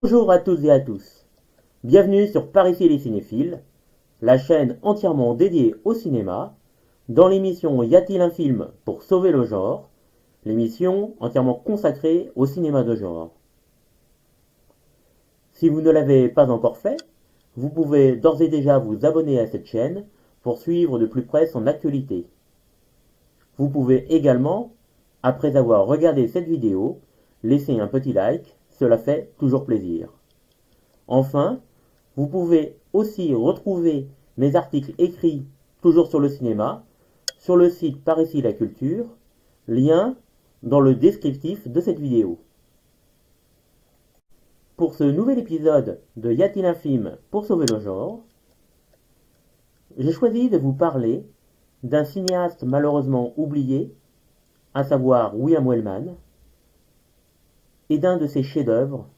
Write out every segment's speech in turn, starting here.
Bonjour à toutes et à tous. Bienvenue sur Par ici les cinéphiles, la chaîne entièrement dédiée au cinéma, dans l'émission Y a-t-il un film pour sauver le genre, l'émission entièrement consacrée au cinéma de genre. Si vous ne l'avez pas encore fait, vous pouvez d'ores et déjà vous abonner à cette chaîne pour suivre de plus près son actualité. Vous pouvez également, après avoir regardé cette vidéo, laisser un petit like, cela fait toujours plaisir. Enfin, vous pouvez aussi retrouver mes articles écrits toujours sur le cinéma sur le site Par ici la culture, lien dans le descriptif de cette vidéo. Pour ce nouvel épisode de Y a-t-il un film pour sauver le genre, j'ai choisi de vous parler d'un cinéaste malheureusement oublié, à savoir William Wellman, et d'un de ses chefs-d'œuvre,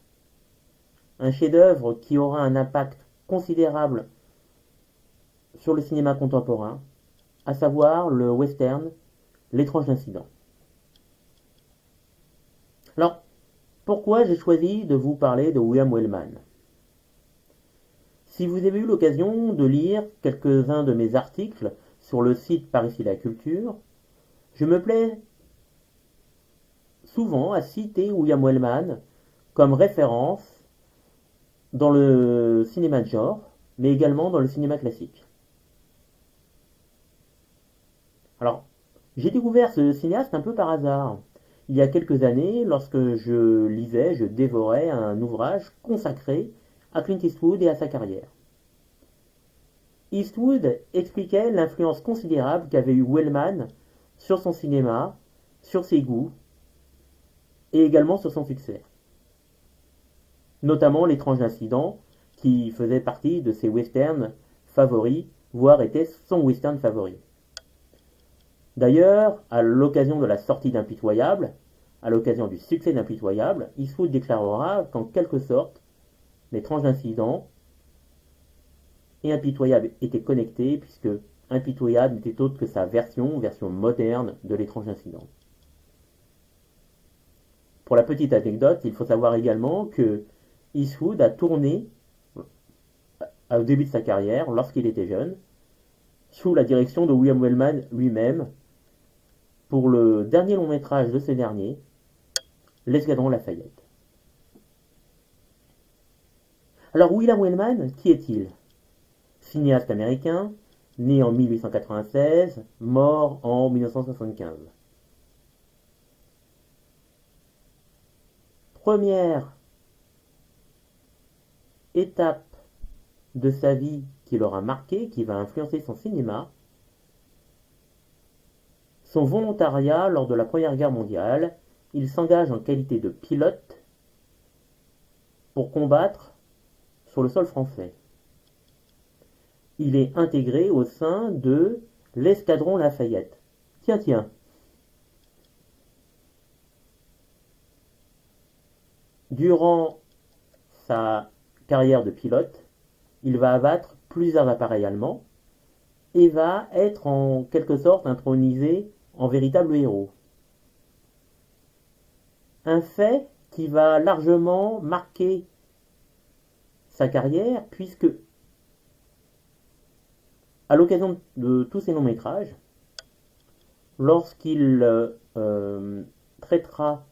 un chef-d'œuvre qui aura un impact considérable sur le cinéma contemporain, à savoir le western L'étrange incident. Alors, pourquoi j'ai choisi de vous parler de William Wellman? Si vous avez eu l'occasion de lire quelques-uns de mes articles sur le site Par ici la culture, je me plais souvent à citer William Wellman comme référence dans le cinéma de genre, mais également dans le cinéma classique. Alors, j'ai découvert ce cinéaste un peu par hasard. Il y a quelques années, lorsque je dévorais un ouvrage consacré à Clint Eastwood et à sa carrière. Eastwood expliquait l'influence considérable qu'avait eu Wellman sur son cinéma, sur ses goûts et également sur son succès. Notamment L'étrange incident qui faisait partie de ses westerns favoris, voire était son western favori. D'ailleurs, à l'occasion de la sortie d'Impitoyable, à l'occasion du succès d'Impitoyable, Eastwood déclarera qu'en quelque sorte, L'étrange incident et Impitoyable étaient connectés puisque Impitoyable n'était autre que sa version moderne de L'étrange incident. Pour la petite anecdote, il faut savoir également que Eastwood a tourné au début de sa carrière, lorsqu'il était jeune, sous la direction de William Wellman lui-même, pour le dernier long métrage de ce dernier, L'Escadron Lafayette. Alors William Wellman, qui est-il? Cinéaste américain, né en 1896, mort en 1975. Première étape de sa vie qui l'aura marqué, qui va influencer son cinéma, son volontariat lors de la Première Guerre mondiale. Il s'engage en qualité de pilote pour combattre sur le sol français. Il est intégré au sein de l'Escadron Lafayette. Tiens, tiens. Durant sa carrière de pilote, il va abattre plusieurs appareils allemands et va être en quelque sorte intronisé en véritable héros. Un fait qui va largement marquer sa carrière puisque à l'occasion de tous ces longs métrages, lorsqu'il traitera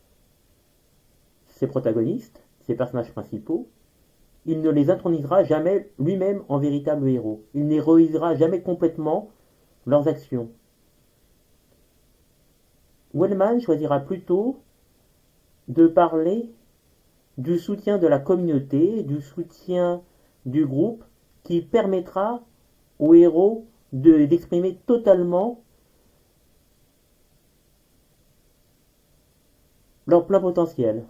ses protagonistes, ses personnages principaux, il ne les intronisera jamais lui-même en véritable héros. Il n'héroïsera jamais complètement leurs actions. Wellman choisira plutôt de parler du soutien de la communauté, du soutien du groupe, qui permettra aux héros d'exprimer totalement leur plein potentiel.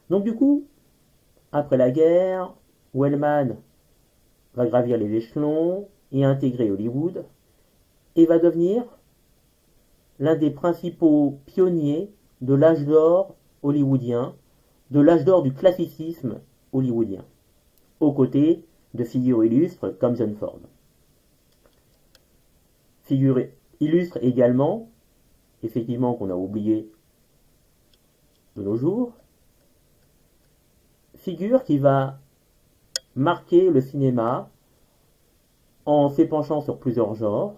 Donc du coup, après la guerre, Wellman va gravir les échelons et intégrer Hollywood et va devenir l'un des principaux pionniers de l'âge d'or hollywoodien, de l'âge d'or du classicisme hollywoodien, aux côtés de figures illustres comme John Ford. Figure illustre également, effectivement qu'on a oublié de nos jours, figure qui va marquer le cinéma en s'épanchant sur plusieurs genres.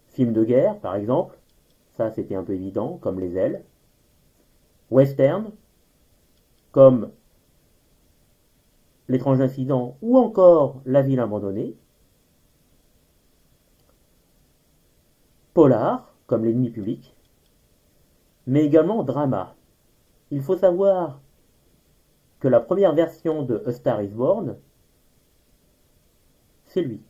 Films de guerre, par exemple, ça c'était un peu évident, comme Les Ailes. Western, comme L'étrange incident ou encore La ville abandonnée. Polar, comme L'ennemi public. Mais également drama. Il faut savoir que la première version de A Star is Born, c'est lui.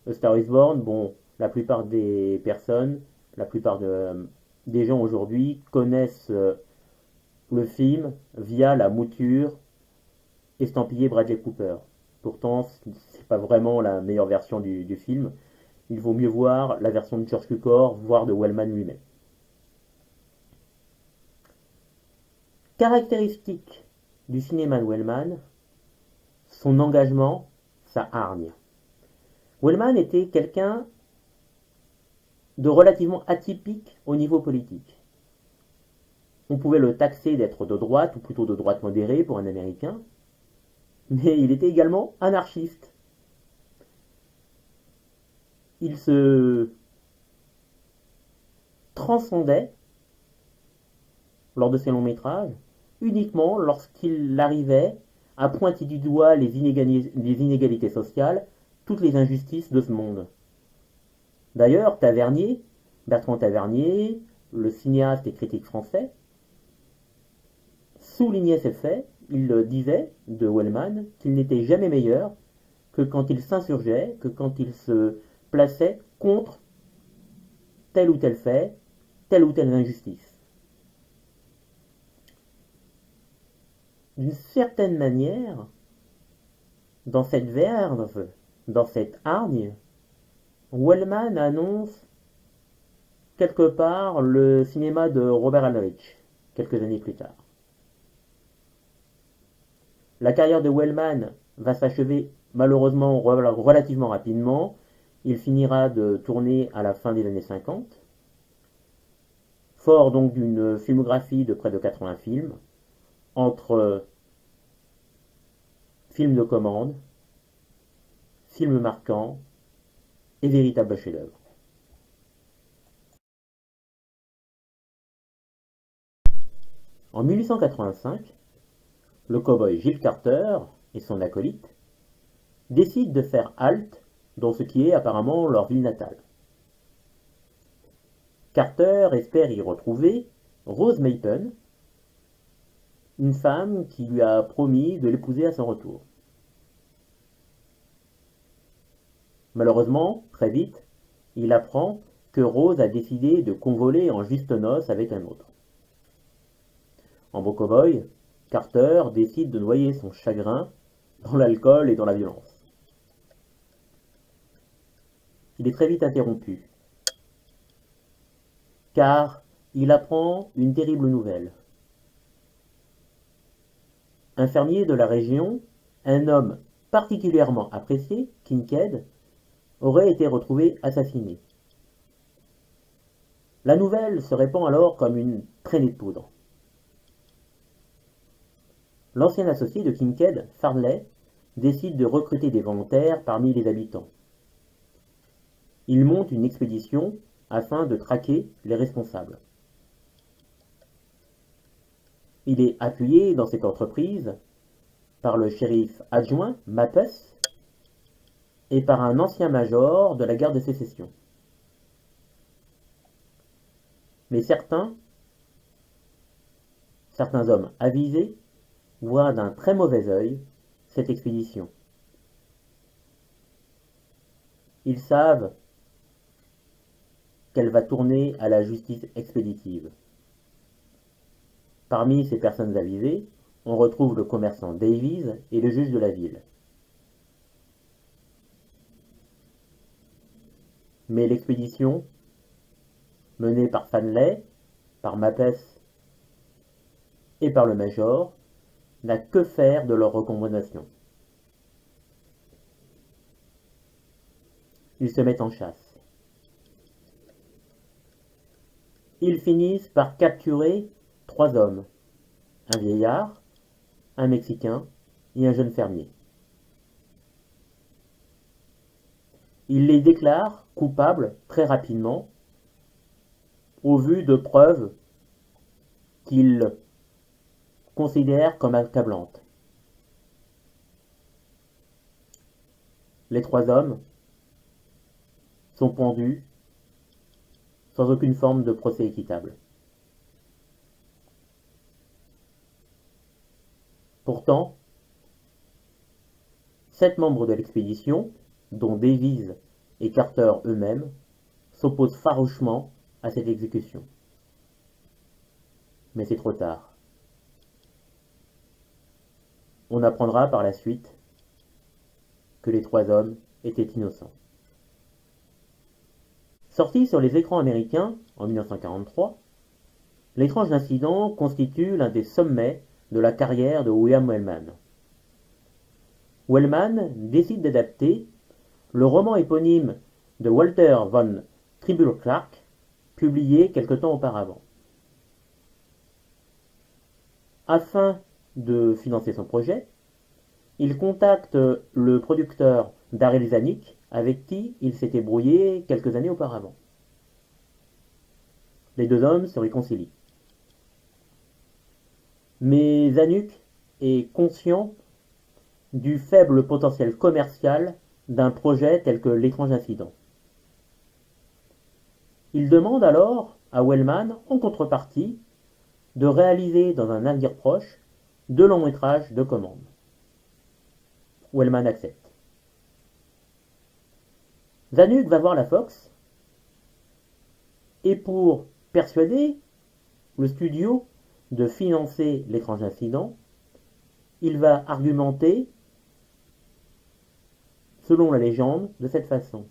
A Star is Born, bon, la plupart des personnes, des gens aujourd'hui connaissent le film via la mouture estampillée Bradley Cooper. Pourtant, c'est pas vraiment la meilleure version du film. Il vaut mieux voir la version de George Cukor, voire de Wellman lui-même. Caractéristique du cinéma de Wellman, son engagement, sa hargne. Wellman était quelqu'un de relativement atypique au niveau politique. On pouvait le taxer d'être de droite, ou plutôt de droite modérée pour un Américain, mais il était également anarchiste. Il se transcendait lors de ses longs métrages uniquement lorsqu'il arrivait à pointer du doigt les inégalités sociales, toutes les injustices de ce monde. D'ailleurs, Bertrand Tavernier, le cinéaste et critique français, soulignait ces faits. Il disait de Wellman qu'il n'était jamais meilleur que quand il s'insurgeait, que quand il se plaçait contre tel ou tel fait, telle ou telle injustice. D'une certaine manière, dans cette verve, dans cette hargne, Wellman annonce quelque part le cinéma de Robert Aldrich, quelques années plus tard. La carrière de Wellman va s'achever malheureusement relativement rapidement. Il finira de tourner à la fin des années 50. Fort donc d'une filmographie de près de 80 films, entre films de commande, films marquants et véritables chefs-d'œuvre. En 1885, le cow-boy Gilles Carter et son acolyte décident de faire halte dans ce qui est apparemment leur ville natale. Carter espère y retrouver Rose Maypen, une femme qui lui a promis de l'épouser à son retour. Malheureusement, très vite, il apprend que Rose a décidé de convoler en juste noces avec un autre. En beau cow-boy, Carter décide de noyer son chagrin dans l'alcool et dans la violence. Il est très vite interrompu, car il apprend une terrible nouvelle. Un fermier de la région, un homme particulièrement apprécié, Kincaid, aurait été retrouvé assassiné. La nouvelle se répand alors comme une traînée de poudre. L'ancien associé de Kincaid, Farley, décide de recruter des volontaires parmi les habitants. Il monte une expédition afin de traquer les responsables. Il est appuyé dans cette entreprise par le shérif adjoint Mapes et par un ancien major de la guerre de sécession. Mais certains hommes avisés voient d'un très mauvais œil cette expédition. Ils savent qu'elle va tourner à la justice expéditive. Parmi ces personnes avisées, on retrouve le commerçant Davies et le juge de la ville. Mais l'expédition, menée par Fanley, par Mapes et par le major, n'a que faire de leur recommandation. Ils se mettent en chasse. ils finissent par capturer 3 hommes, un vieillard, un Mexicain et un jeune fermier. Ils les déclarent coupables très rapidement au vu de preuves qu'ils considèrent comme accablantes. Les 3 hommes sont pendus sans aucune forme de procès équitable. Pourtant, 7 membres de l'expédition, dont Davies et Carter eux-mêmes, s'opposent farouchement à cette exécution. Mais c'est trop tard. On apprendra par la suite que les 3 hommes étaient innocents. Sorti sur les écrans américains en 1943, l'étrange incident constitue l'un des sommets de la carrière de William Wellman. Wellman décide d'adapter le roman éponyme de Walter von Tribul-Clark, publié quelque temps auparavant. Afin de financer son projet, il contacte le producteur Darryl Zanuck, avec qui il s'était brouillé quelques années auparavant. Les 2 hommes se réconcilient. Mais Zanuck est conscient du faible potentiel commercial d'un projet tel que l'étrange incident. Il demande alors à Wellman, en contrepartie, de réaliser dans un avenir proche 2 longs métrages de commande. Wellman accepte. Zanuck va voir la Fox et pour persuader le studio de financer l'étrange incident, il va argumenter, selon la légende, de cette façon.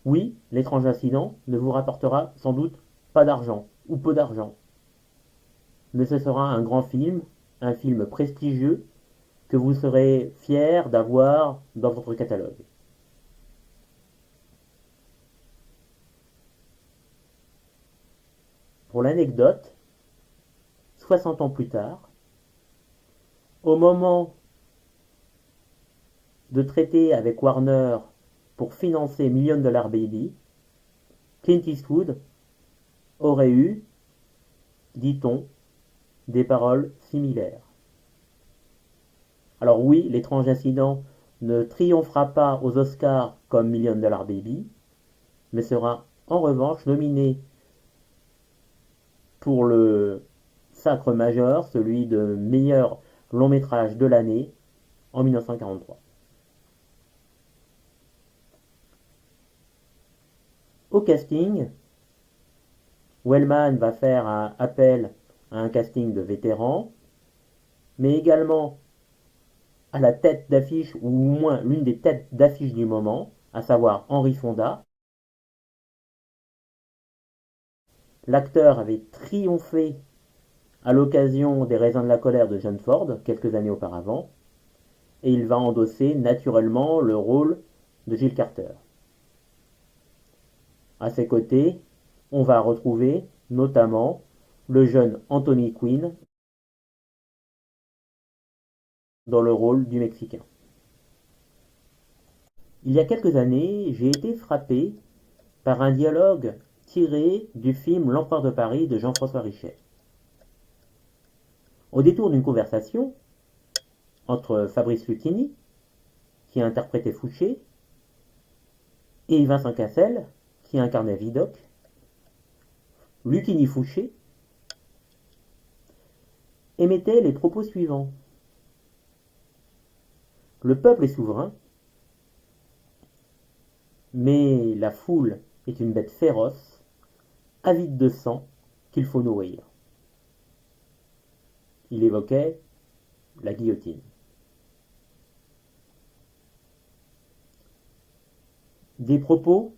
Oui, l'étrange incident ne vous rapportera sans doute pas d'argent, ou peu d'argent. Mais ce sera un grand film, un film prestigieux, que vous serez fier d'avoir dans votre catalogue. Pour l'anecdote, 60 ans plus tard, au moment de traiter avec Warner pour financer $1 Million Baby, Clint Eastwood aurait eu, dit-on, des paroles similaires. Alors oui, l'étrange incident ne triomphera pas aux Oscars comme $1 Million Baby, mais sera en revanche nominé pour le sacre majeur, celui de meilleur long métrage de l'année, en 1943. Au casting, Wellman va faire appel à un casting de vétérans, mais également à la tête d'affiche, ou au moins l'une des têtes d'affiche du moment, à savoir Henry Fonda. L'acteur avait triomphé à l'occasion des Raisins de la colère de John Ford, quelques années auparavant, et il va endosser naturellement le rôle de Jill Carter. À ses côtés, on va retrouver notamment le jeune Anthony Quinn dans le rôle du Mexicain. Il y a quelques années, j'ai été frappé par un dialogue tiré du film L'Empereur de Paris de Jean-François Richet. Au détour d'une conversation entre Fabrice Lucchini, qui a interprété Fouché, et Vincent Cassel, qui a incarné Vidocq, Lucchini Fouché émettait les propos suivants. Le peuple est souverain, mais la foule est une bête féroce, avide de sang, qu'il faut nourrir. Il évoquait la guillotine. Des propos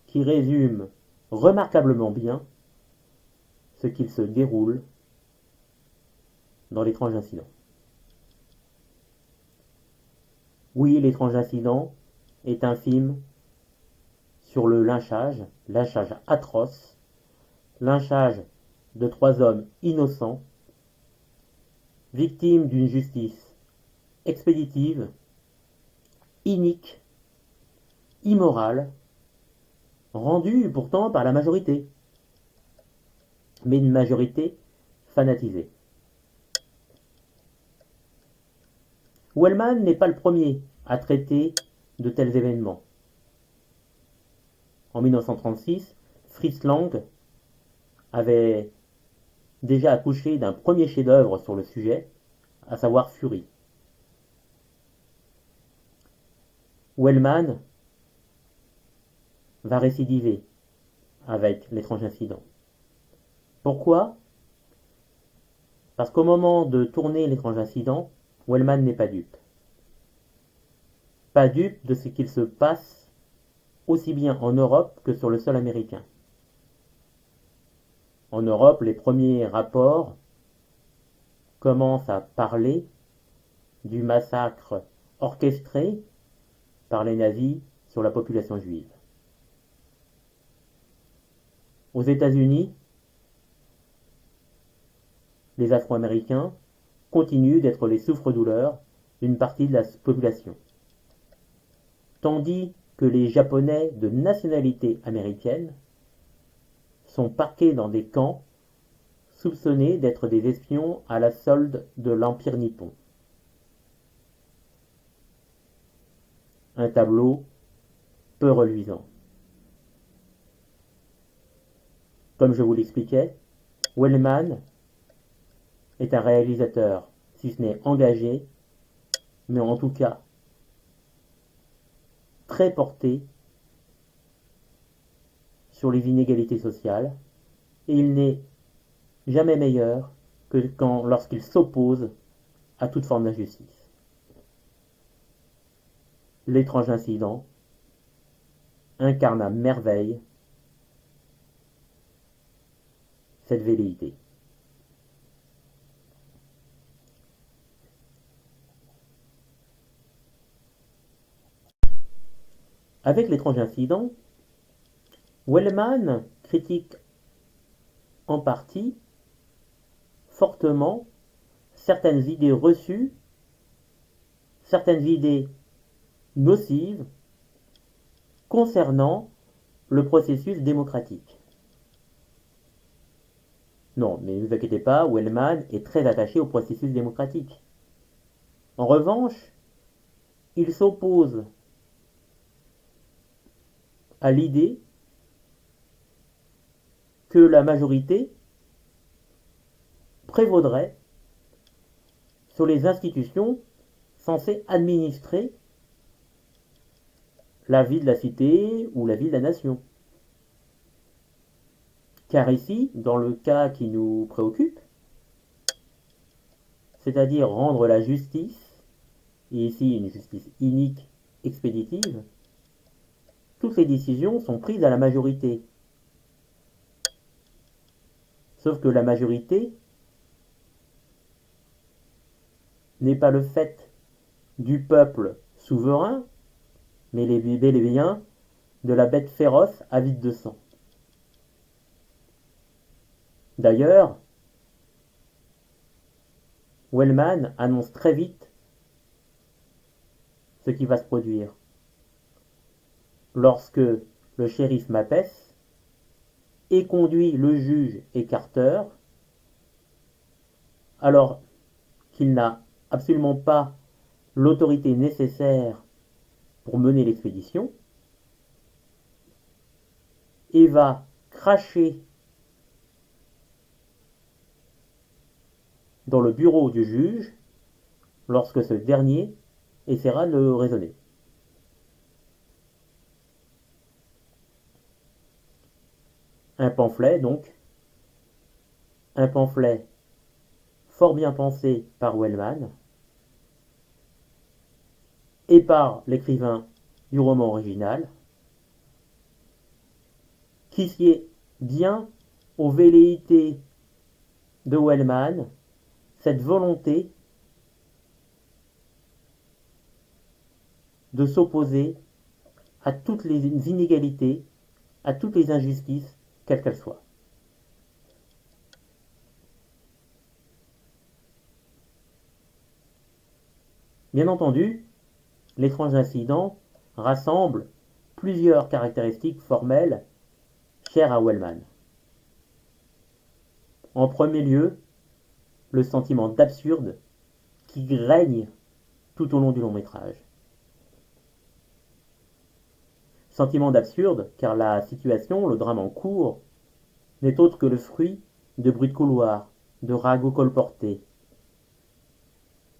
qui résument remarquablement bien ce qu'il se déroule dans l'étrange incident. Oui, l'étrange incident est un film sur le lynchage atroce, lynchage de 3 hommes innocents, victimes d'une justice expéditive, inique, immorale, rendue pourtant par la majorité, mais une majorité fanatisée. Wellman n'est pas le premier à traiter de tels événements. En 1936, Fritz Lang avait déjà accouché d'un premier chef-d'œuvre sur le sujet, à savoir Fury. Wellman va récidiver avec l'étrange incident. Pourquoi? Parce qu'au moment de tourner l'étrange incident, Wellman n'est pas dupe. Pas dupe de ce qu'il se passe aussi bien en Europe que sur le sol américain. En Europe, les premiers rapports commencent à parler du massacre orchestré par les nazis sur la population juive. Aux États-Unis, les Afro-Américains continuent d'être les souffres-douleurs d'une partie de la population, tandis que les Japonais de nationalité américaine sont parqués dans des camps soupçonnés d'être des espions à la solde de l'Empire nippon. Un tableau peu reluisant. Comme je vous l'expliquais, Wellman est un réalisateur, si ce n'est engagé, mais en tout cas très porté sur les inégalités sociales, et il n'est jamais meilleur que lorsqu'il s'oppose à toute forme d'injustice. L'étrange incident incarne à merveille cette velléité. Avec l'étrange incident, Wellman critique en partie fortement certaines idées reçues, certaines idées nocives concernant le processus démocratique. Non, mais ne vous inquiétez pas, Wellman est très attaché au processus démocratique. En revanche, il s'oppose à l'idée que la majorité prévaudrait sur les institutions censées administrer la vie de la cité ou la vie de la nation. Car ici, dans le cas qui nous préoccupe, c'est-à-dire rendre la justice, et ici une justice inique, expéditive, toutes les décisions sont prises à la majorité. Sauf que la majorité n'est pas le fait du peuple souverain, mais bel et bien de la bête féroce avide de sang. D'ailleurs, Wellman annonce très vite ce qui va se produire. Lorsque le shérif Mapes éconduit le juge et Carter, alors qu'il n'a absolument pas l'autorité nécessaire pour mener l'expédition, et va cracher dans le bureau du juge lorsque ce dernier essaiera de le raisonner. Un pamphlet, donc, un pamphlet fort bien pensé par Wellman et par l'écrivain du roman original, qui sied bien aux velléités de Wellman, cette volonté de s'opposer à toutes les inégalités, à toutes les injustices, quelles qu'elles soient. Bien entendu, l'étrange incident rassemble plusieurs caractéristiques formelles chères à Wellman. En premier lieu, le sentiment d'absurde qui règne tout au long du long métrage. Sentiment d'absurde car la situation, le drame en cours, n'est autre que le fruit de bruits de couloir, de ragots colportés,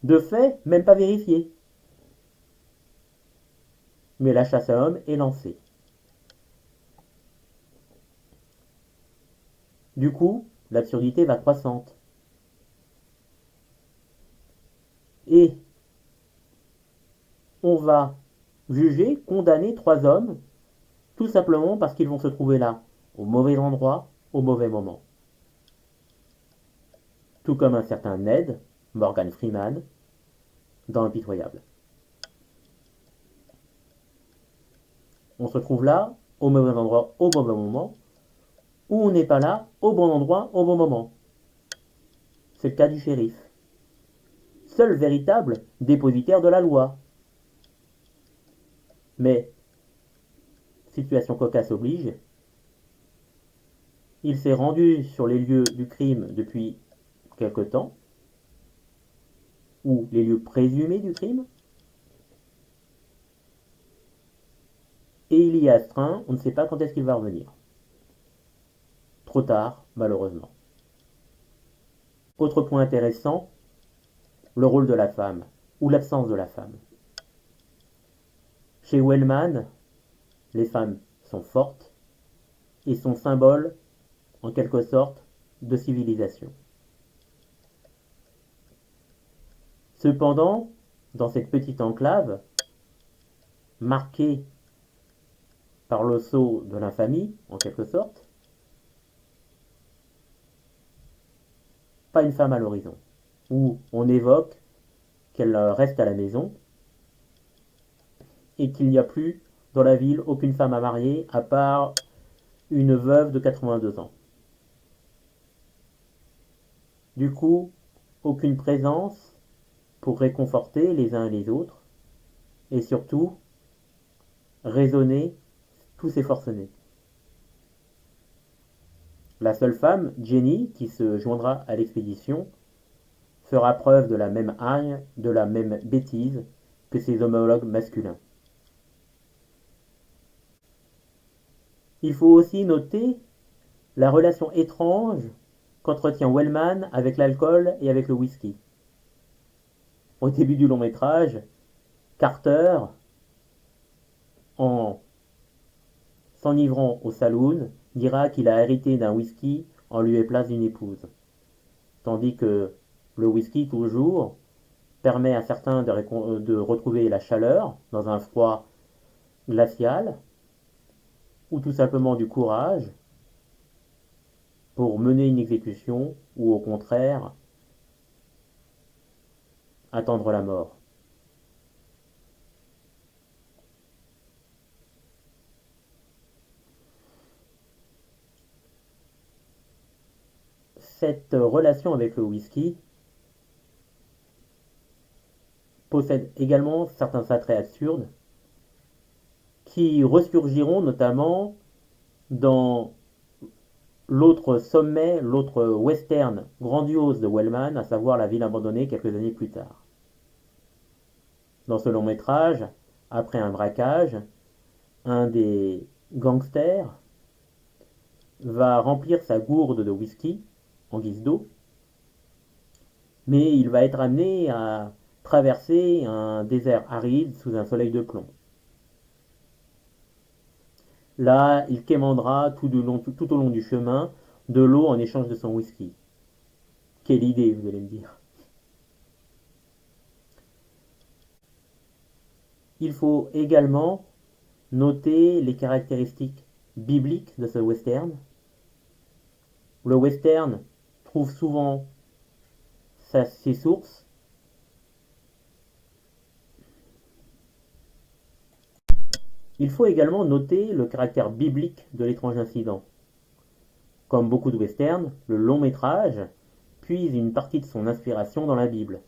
de faits même pas vérifiés. Mais la chasse à l'homme est lancée. Du coup, l'absurdité va croissante. Et on va juger, condamner 3 hommes, tout simplement parce qu'ils vont se trouver là, au mauvais endroit, au mauvais moment. Tout comme un certain Ned, Morgan Freeman, dans Impitoyable. On se trouve là, au mauvais endroit, au mauvais moment, ou on n'est pas là, au bon endroit, au bon moment. C'est le cas du shérif. Seul véritable dépositaire de la loi. Mais, situation cocasse oblige, il s'est rendu sur les lieux du crime depuis quelque temps, ou les lieux présumés du crime, et il y est astreint, on ne sait pas quand est-ce qu'il va revenir. Trop tard, malheureusement. Autre point intéressant, le rôle de la femme, ou l'absence de la femme. Chez Wellman, les femmes sont fortes et sont symboles, en quelque sorte, de civilisation. Cependant, dans cette petite enclave, marquée par le sceau de l'infamie, en quelque sorte, pas une femme à l'horizon, où on évoque qu'elle reste à la maison et qu'il n'y a plus dans la ville aucune femme à marier à part une veuve de 82 ans. Du coup, aucune présence pour réconforter les uns et les autres et surtout raisonner tous ces forcenés. La seule femme, Jenny, qui se joindra à l'expédition, fera preuve de la même hargne, de la même bêtise que ses homologues masculins. Il faut aussi noter la relation étrange qu'entretient Wellman avec l'alcool et avec le whisky. Au début du long métrage, Carter, en s'enivrant au saloon, dira qu'il a hérité d'un whisky en lieu et place d'une épouse. Tandis que le whisky, toujours, permet à certains de retrouver la chaleur dans un froid glacial, ou tout simplement du courage pour mener une exécution, ou au contraire, attendre la mort. Cette relation avec le whisky possède également certains attraits absurdes qui ressurgiront notamment dans l'autre sommet, l'autre western grandiose de Wellman, à savoir La ville abandonnée quelques années plus tard. Dans ce long métrage, après un braquage, un des gangsters va remplir sa gourde de whisky en guise d'eau, mais il va être amené à traverser un désert aride sous un soleil de plomb. Là, il quémandera tout au long du chemin de l'eau en échange de son whisky. Quelle idée, vous allez me dire. Il faut également noter les caractéristiques bibliques de ce western. Le western trouve souvent ses sources Il faut également noter le caractère biblique de l'étrange incident. Comme beaucoup de westerns, le long métrage puise une partie de son inspiration dans la Bible.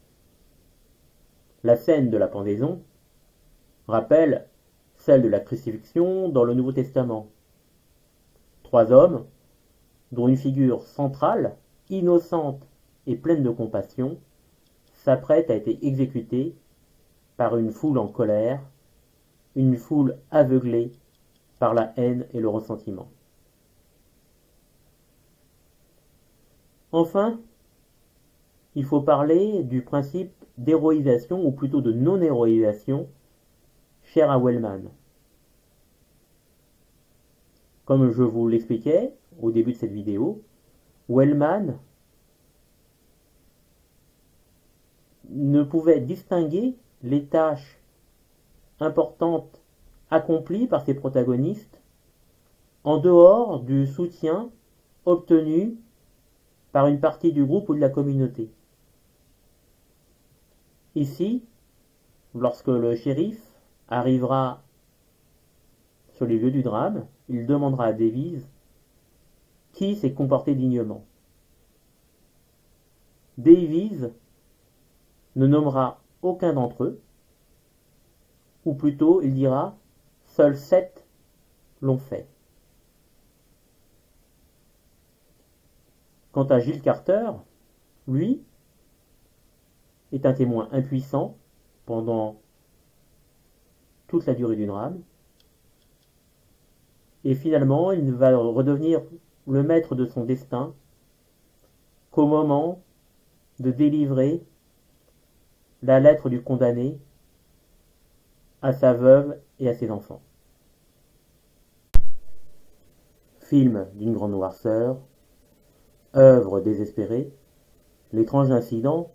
La scène de la pendaison rappelle celle de la crucifixion dans le Nouveau Testament. 3 hommes, dont une figure centrale, innocente et pleine de compassion, s'apprête à être exécutés par une foule en colère, une foule aveuglée par la haine et le ressentiment. Enfin, il faut parler du principe d'héroïsation, ou plutôt de non-héroïsation, cher à Wellman. Comme je vous l'expliquais au début de cette vidéo, Wellman ne pouvait distinguer les tâches importantes accomplies par ses protagonistes en dehors du soutien obtenu par une partie du groupe ou de la communauté. Ici, lorsque le shérif arrivera sur les lieux du drame, il demandera à Davies qui s'est comporté dignement. Davies ne nommera aucun d'entre eux, ou plutôt il dira seuls 7 l'ont fait. Quant à Gilles Carter, lui, est un témoin impuissant pendant toute la durée du drame, et finalement il ne va redevenir le maître de son destin qu'au moment de délivrer la lettre du condamné à sa veuve et à ses enfants. Film d'une grande noirceur, œuvre désespérée, l'étrange incident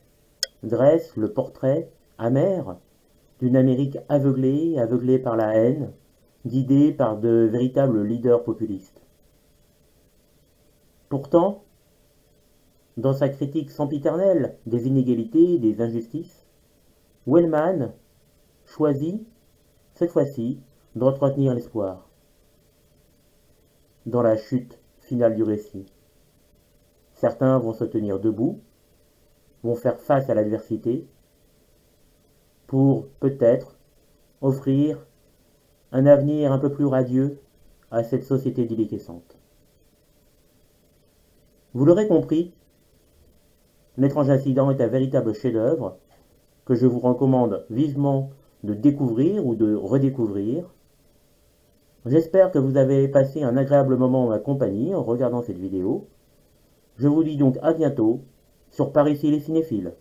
dresse le portrait amer d'une Amérique aveuglée par la haine, guidée par de véritables leaders populistes. Pourtant, dans sa critique sempiternelle des inégalités et des injustices, Wellman choisit, cette fois-ci, d'entretenir l'espoir. Dans la chute finale du récit, certains vont se tenir debout, vont faire face à l'adversité, pour peut-être offrir un avenir un peu plus radieux à cette société déliquescente. Vous l'aurez compris, L'étrange incident est un véritable chef-d'œuvre que je vous recommande vivement de découvrir ou de redécouvrir. J'espère que vous avez passé un agréable moment en ma compagnie en regardant cette vidéo. Je vous dis donc à bientôt sur Par ici les cinéphiles.